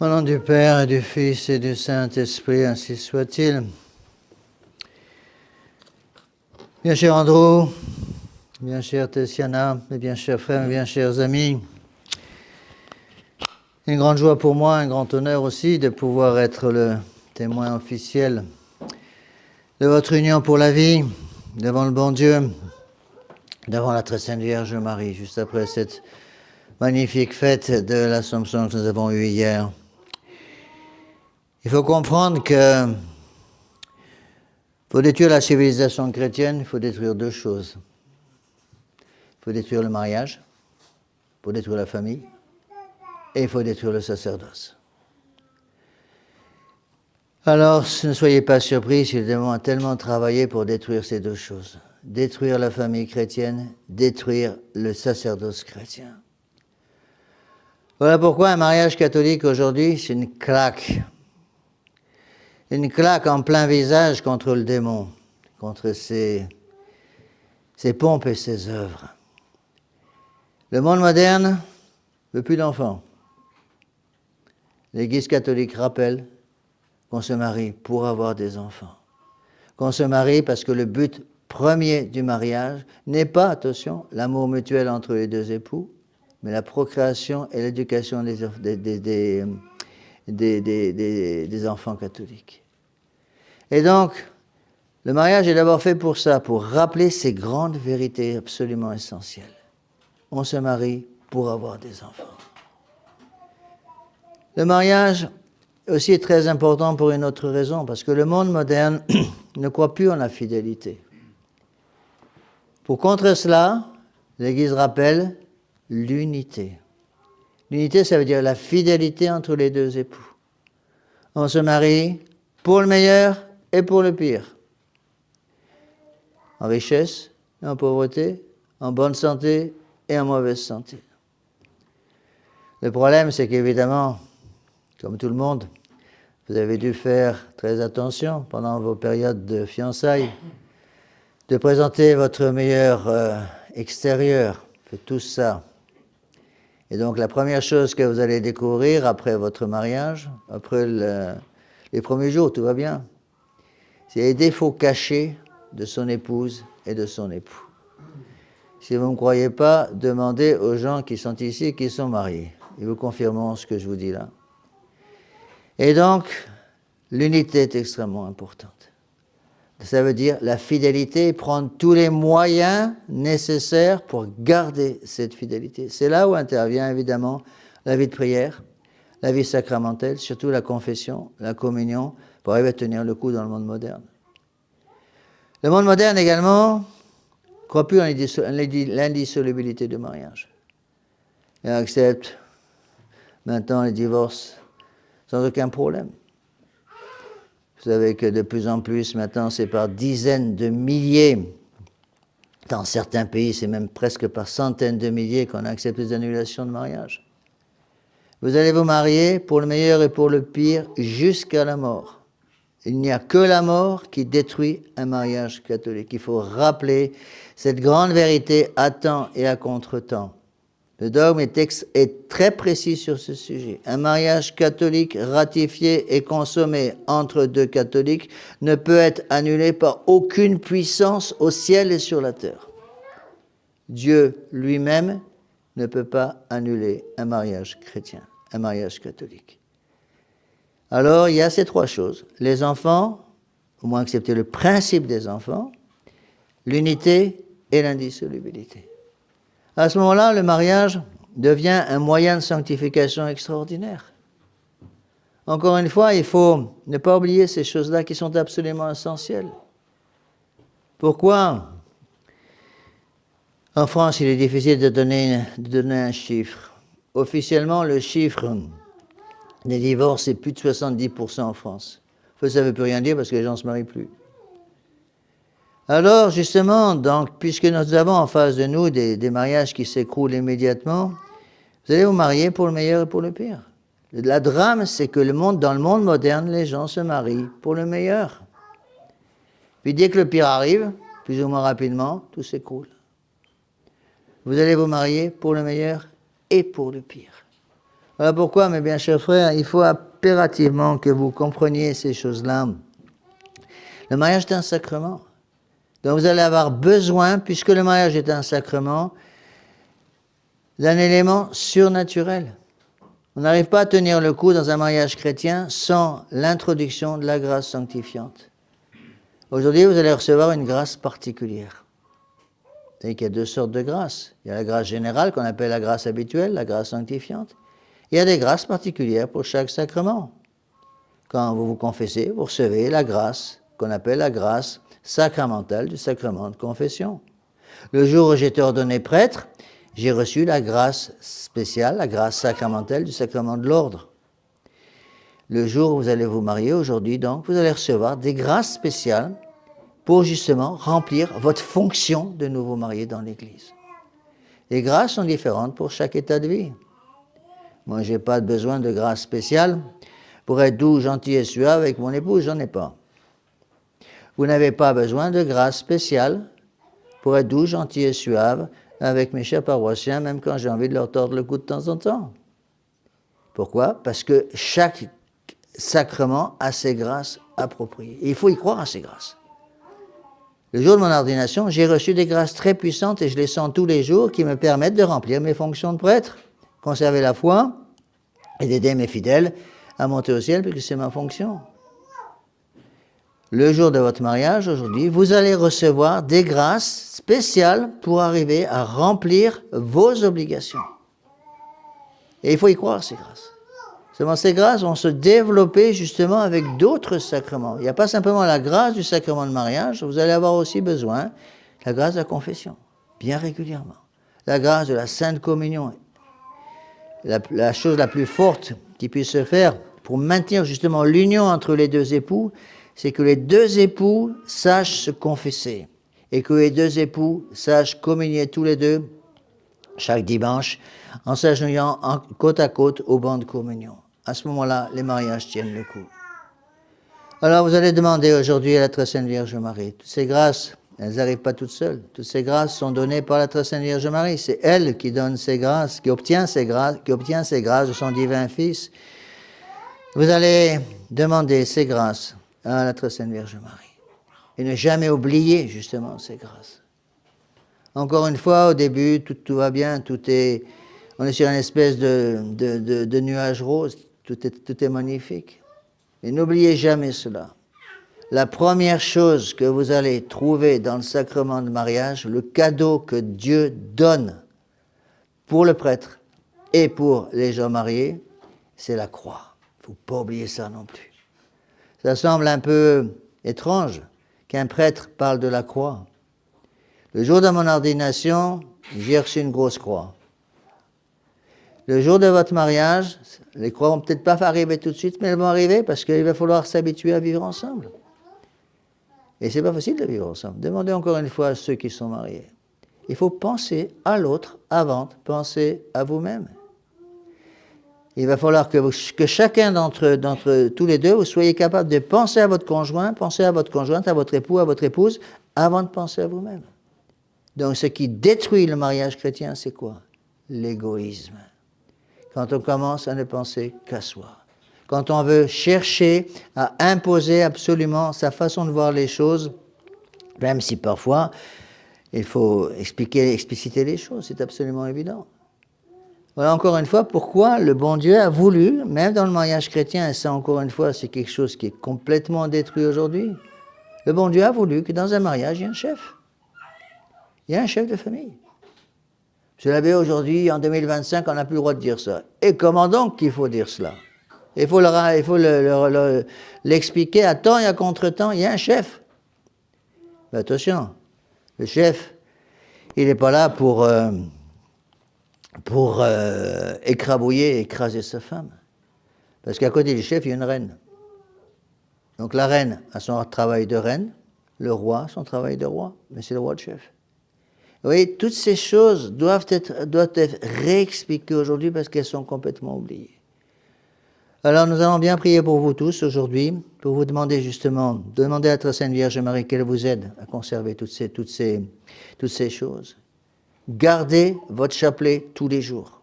Au nom du Père et du Fils et du Saint-Esprit, ainsi soit-il. Bien cher Andrew, bien chère Tessiana, mes bien chers frères, mes bien chers amis, une grande joie pour moi, un grand honneur aussi de pouvoir être le témoin officiel de votre union pour la vie, devant le bon Dieu, devant la très sainte Vierge Marie, juste après cette magnifique fête de l'Assomption que nous avons eue hier. Il faut comprendre que pour détruire la civilisation chrétienne, il faut détruire deux choses. Il faut détruire le mariage, il faut détruire la famille, et il faut détruire le sacerdoce. Alors, ne soyez pas surpris si le démon a tellement travaillé pour détruire ces deux choses. Détruire la famille chrétienne, détruire le sacerdoce chrétien. Voilà pourquoi un mariage catholique aujourd'hui, c'est une claque. Une claque en plein visage contre le démon, contre ses pompes et ses œuvres. Le monde moderne ne veut plus d'enfants. L'Église catholique rappelle qu'on se marie pour avoir des enfants. Qu'on se marie parce que le but premier du mariage n'est pas, attention, l'amour mutuel entre les deux époux, mais la procréation et l'éducation des enfants catholiques. Et donc, le mariage est d'abord fait pour ça, pour rappeler ces grandes vérités absolument essentielles. On se marie pour avoir des enfants. Le mariage aussi est très important pour une autre raison, parce que le monde moderne ne croit plus en la fidélité. Pour contrer cela, l'Église rappelle l'unité. L'unité, ça veut dire la fidélité entre les deux époux. On se marie pour le meilleur et pour le pire. En richesse et en pauvreté, en bonne santé et en mauvaise santé. Le problème, c'est qu'évidemment, comme tout le monde, vous avez dû faire très attention pendant vos périodes de fiançailles, de présenter votre meilleur extérieur. Faites tout ça. Et donc la première chose que vous allez découvrir après votre mariage, après les premiers jours, tout va bien, c'est les défauts cachés de son épouse et de son époux. Si vous ne me croyez pas, demandez aux gens qui sont ici et qui sont mariés. Ils vous confirmeront ce que je vous dis là. Et donc, l'unité est extrêmement importante. Ça veut dire la fidélité, prendre tous les moyens nécessaires pour garder cette fidélité. C'est là où intervient évidemment la vie de prière, la vie sacramentelle, surtout la confession, la communion, pour arriver à tenir le coup dans le monde moderne. Le monde moderne également ne croit plus en l'indissolubilité du mariage. Il accepte maintenant les divorces sans aucun problème. Vous savez que de plus en plus, maintenant, c'est par dizaines de milliers. Dans certains pays, c'est même presque par centaines de milliers qu'on accepte les annulations de mariage. Vous allez vous marier pour le meilleur et pour le pire jusqu'à la mort. Il n'y a que la mort qui détruit un mariage catholique. Il faut rappeler cette grande vérité à temps et à contre-temps. Le dogme est très précis sur ce sujet. Un mariage catholique ratifié et consommé entre deux catholiques ne peut être annulé par aucune puissance au ciel et sur la terre. Dieu lui-même ne peut pas annuler un mariage chrétien, un mariage catholique. Alors, il y a ces trois choses. Les enfants, au moins accepter le principe des enfants, l'unité et l'indissolubilité. À ce moment-là, le mariage devient un moyen de sanctification extraordinaire. Encore une fois, il faut ne pas oublier ces choses-là qui sont absolument essentielles. Pourquoi ? En France, il est difficile de donner un chiffre. Officiellement, le chiffre des divorces est plus de 70% en France. Ça ne veut plus rien dire parce que les gens ne se marient plus. Alors, justement, donc, puisque nous avons en face de nous des mariages qui s'écroulent immédiatement, vous allez vous marier pour le meilleur et pour le pire. La drame, c'est que dans le monde moderne, les gens se marient pour le meilleur. Puis dès que le pire arrive, plus ou moins rapidement, tout s'écroule. Vous allez vous marier pour le meilleur et pour le pire. Voilà pourquoi, mes bien chers frères, il faut impérativement que vous compreniez ces choses-là. Le mariage est un sacrement. Donc vous allez avoir besoin, puisque le mariage est un sacrement, d'un élément surnaturel. On n'arrive pas à tenir le coup dans un mariage chrétien sans l'introduction de la grâce sanctifiante. Aujourd'hui, vous allez recevoir une grâce particulière. Vous savez qu'il y a deux sortes de grâces. Il y a la grâce générale qu'on appelle la grâce habituelle, la grâce sanctifiante. Il y a des grâces particulières pour chaque sacrement. Quand vous vous confessez, vous recevez la grâce qu'on appelle la grâce sacramentale du sacrement de confession. Le jour où j'ai été ordonné prêtre, j'ai reçu la grâce spéciale, la grâce sacramentelle du sacrement de l'ordre. Le jour où vous allez vous marier, aujourd'hui donc, vous allez recevoir des grâces spéciales pour justement remplir votre fonction de nouveau marié dans l'Église. Les grâces sont différentes pour chaque état de vie. Moi, je n'ai pas besoin de grâce spéciale pour être doux, gentil et suave avec mon épouse, j'en ai pas. Vous n'avez pas besoin de grâce spéciale pour être doux, gentil et suave avec mes chers paroissiens, même quand j'ai envie de leur tordre le cou de temps en temps. Pourquoi? Parce que chaque sacrement a ses grâces appropriées. Et il faut y croire à ces grâces. Le jour de mon ordination, j'ai reçu des grâces très puissantes et je les sens tous les jours qui me permettent de remplir mes fonctions de prêtre, conserver la foi et d'aider mes fidèles à monter au ciel puisque c'est ma fonction. Le jour de votre mariage, aujourd'hui, vous allez recevoir des grâces spéciales pour arriver à remplir vos obligations. Et il faut y croire, ces grâces. Seulement, ces grâces vont se développer justement avec d'autres sacrements. Il n'y a pas simplement la grâce du sacrement de mariage, vous allez avoir aussi besoin de la grâce de la confession, bien régulièrement. La grâce de la Sainte Communion. La chose la plus forte qui puisse se faire pour maintenir justement l'union entre les deux époux, c'est que les deux époux sachent se confesser et que les deux époux sachent communier tous les deux chaque dimanche en s'agenouillant côte à côte au banc de communion. À ce moment-là, les mariages tiennent le coup. Alors vous allez demander aujourd'hui à la Très Sainte Vierge Marie. Toutes ces grâces, elles n'arrivent pas toutes seules. Toutes ces grâces sont données par la Très Sainte Vierge Marie. C'est elle qui donne ces grâces, qui obtient ces grâces de son divin Fils. Vous allez demander ces grâces à la Très Sainte Vierge Marie. Et ne jamais oublier justement ces grâces. Encore une fois, au début, tout va bien, on est sur une espèce de nuage rose, tout est magnifique. Et n'oubliez jamais cela. La première chose que vous allez trouver dans le sacrement de mariage, le cadeau que Dieu donne pour le prêtre et pour les gens mariés, c'est la croix. Il ne faut pas oublier ça non plus. Ça semble un peu étrange qu'un prêtre parle de la croix. Le jour de mon ordination, j'ai reçu une grosse croix. Le jour de votre mariage, les croix vont peut-être pas arriver tout de suite, mais elles vont arriver parce qu'il va falloir s'habituer à vivre ensemble. Et c'est pas facile de vivre ensemble. Demandez encore une fois à ceux qui sont mariés. Il faut penser à l'autre avant de penser à vous-même. Il va falloir que chacun d'entre tous les deux, vous soyez capable de penser à votre conjoint, penser à votre conjointe, à votre époux, à votre épouse, avant de penser à vous-même. Donc ce qui détruit le mariage chrétien, c'est quoi? L'égoïsme. Quand on commence à ne penser qu'à soi. Quand on veut chercher à imposer absolument sa façon de voir les choses, même si parfois il faut expliciter les choses, c'est absolument évident. Voilà encore une fois pourquoi le bon Dieu a voulu, même dans le mariage chrétien, et ça encore une fois c'est quelque chose qui est complètement détruit aujourd'hui, le bon Dieu a voulu que dans un mariage il y ait un chef. Il y a un chef de famille. Monsieur l'abbé, aujourd'hui, en 2025, on n'a plus le droit de dire ça. Et comment donc qu'il faut dire cela? Il faut l'expliquer à temps et à contre-temps. Il y a un chef. Mais attention, le chef, il n'est pas là pour écrabouiller, écraser sa femme. Parce qu'à côté du chef, il y a une reine. Donc la reine a son travail de reine, le roi son travail de roi, mais c'est le roi le chef. Vous voyez, toutes ces choses doivent être réexpliquées aujourd'hui parce qu'elles sont complètement oubliées. Alors nous allons bien prier pour vous tous aujourd'hui, pour vous demander justement, demander à la Très Sainte Vierge Marie qu'elle vous aide à conserver toutes ces choses. Gardez votre chapelet tous les jours.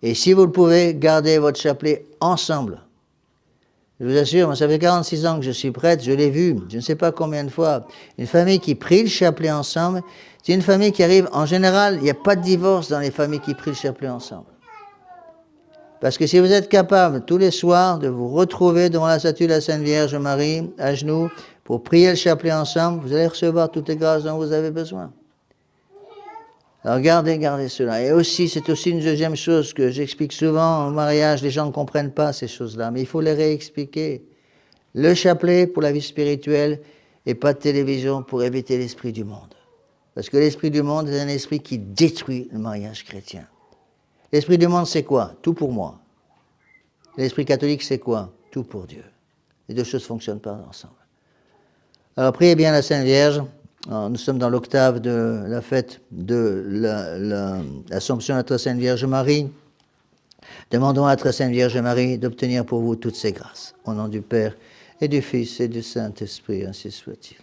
Et si vous le pouvez, gardez votre chapelet ensemble. Je vous assure, moi, ça fait 46 ans que je suis prêtre, je l'ai vu, je ne sais pas combien de fois. Une famille qui prie le chapelet ensemble, c'est une famille qui arrive, en général, il n'y a pas de divorce dans les familles qui prient le chapelet ensemble. Parce que si vous êtes capable, tous les soirs, de vous retrouver devant la statue de la Sainte Vierge Marie, à genoux, pour prier le chapelet ensemble, vous allez recevoir toutes les grâces dont vous avez besoin. Alors gardez cela. Et aussi, c'est aussi une deuxième chose que j'explique souvent au mariage, les gens ne comprennent pas ces choses-là, mais il faut les réexpliquer. Le chapelet pour la vie spirituelle et pas de télévision pour éviter l'esprit du monde. Parce que l'esprit du monde est un esprit qui détruit le mariage chrétien. L'esprit du monde, c'est quoi? Tout pour moi. L'esprit catholique, c'est quoi? Tout pour Dieu. Les deux choses ne fonctionnent pas ensemble. Alors, priez bien la Sainte Vierge. Alors, nous sommes dans l'octave de la fête de l'Assomption de notre Sainte Vierge Marie. Demandons à notre Sainte Vierge Marie d'obtenir pour vous toutes ces grâces. Au nom du Père, et du Fils, et du Saint-Esprit, ainsi soit-il.